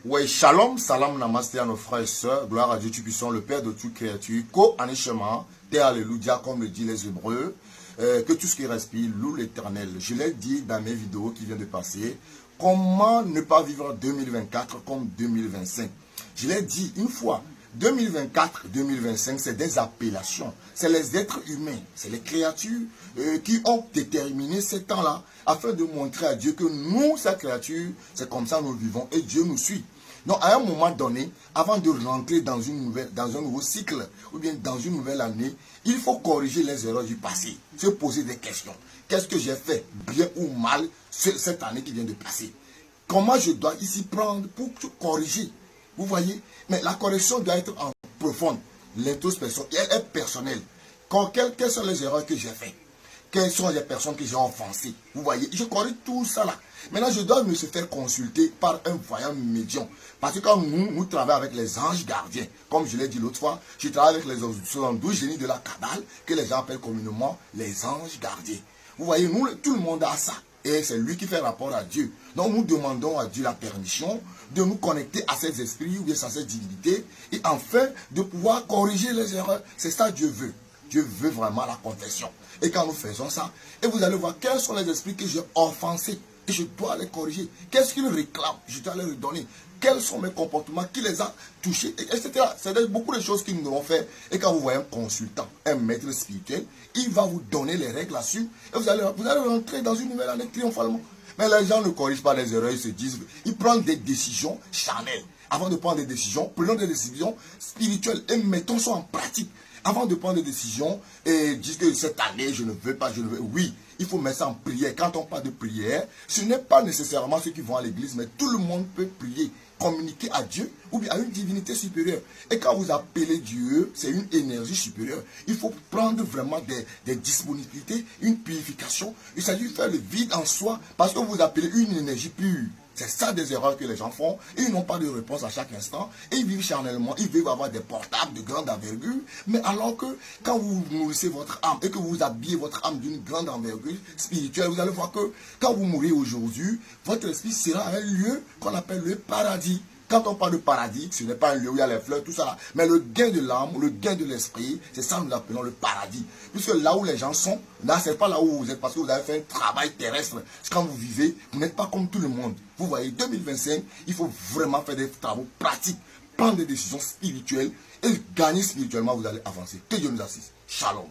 Ouais, shalom, salam, namasté à nos frères et sœurs. Gloire à Dieu, tu puissant, le Père de toute créature. Ko-anishema, te alléluia, comme le disent les Hébreux. Que tout ce qui respire loue l'Éternel. Je l'ai dit dans mes vidéos qui viennent de passer. Comment ne pas vivre 2024 comme 2025? Je l'ai dit une fois. 2024-2025, c'est des appellations. C'est les êtres humains, c'est les créatures qui ont déterminé ces temps-là afin de montrer à Dieu que nous, ces créatures, c'est comme ça nous vivons et Dieu nous suit. Donc, à un moment donné, avant de rentrer dans un nouveau cycle ou bien dans une nouvelle année, il faut corriger les erreurs du passé, se poser des questions. Qu'est-ce que j'ai fait, bien ou mal, cette année qui vient de passer? Comment je dois ici prendre pour corriger? Vous voyez? Mais la correction doit être en profonde. L'introspection, elle est personnelle. Quelles sont les erreurs que j'ai faites? Quelles sont les personnes que j'ai offensées? Vous voyez? Je corrige tout ça là. Maintenant, je dois me faire consulter par un voyant médium. Parce que quand nous travaillons avec les anges gardiens, comme je l'ai dit l'autre fois, je travaille avec les 72 génies de la Kabbale, que les gens appellent communément les anges gardiens. Vous voyez, nous, tout le monde a ça. Et c'est lui qui fait rapport à Dieu. Donc nous demandons à Dieu la permission de nous connecter à ces esprits ou bien à ces divinités et enfin de pouvoir corriger les erreurs. C'est ça que Dieu veut. Dieu veut vraiment la confession. Et quand nous faisons ça, et vous allez voir quels sont les esprits que j'ai offensés et je dois les corriger. Qu'est-ce qu'ils réclament? Je dois les redonner. Quels sont mes comportements qui les a touchés, etc. C'est beaucoup de choses qu'ils nous ont fait. Et quand vous voyez un consultant, un maître spirituel, il va vous donner les règles là-dessus. Et vous allez rentrer dans une nouvelle année triomphalement. Mais les gens ne corrigent pas les erreurs, ils se disent, ils prennent des décisions charnelles. Avant de prendre des décisions, prenons des décisions spirituelles et mettons ça en pratique. Avant de prendre des décisions et dire que cette année, je ne veux pas, je ne veux. Oui, il faut mettre ça en prière. Quand on parle de prière, ce n'est pas nécessairement ceux qui vont à l'église, mais tout le monde peut prier, communiquer à Dieu ou bien à une divinité supérieure. Et quand vous appelez Dieu, c'est une énergie supérieure. Il faut prendre vraiment des disponibilités, une purification. Il s'agit de faire le vide en soi parce que vous appelez une énergie pure. C'est ça des erreurs que les gens font. Et ils n'ont pas de réponse à chaque instant. Et ils vivent charnellement. Ils veulent avoir des portables de grande envergure. Mais alors que quand vous nourrissez votre âme et que vous habillez votre âme d'une grande envergure spirituelle, vous allez voir que quand vous mourrez aujourd'hui, votre esprit sera un lieu qu'on appelle le paradis. Quand on parle de paradis, ce n'est pas un lieu où il y a les fleurs, tout ça là. Mais le gain de l'âme, le gain de l'esprit, c'est ça que nous appelons le paradis. Puisque là où les gens sont, là, ce n'est pas là où vous êtes parce que vous avez fait un travail terrestre. Quand vous vivez, vous n'êtes pas comme tout le monde. Vous voyez, 2025, il faut vraiment faire des travaux pratiques, prendre des décisions spirituelles et gagner spirituellement, vous allez avancer. Que Dieu nous assiste. Shalom.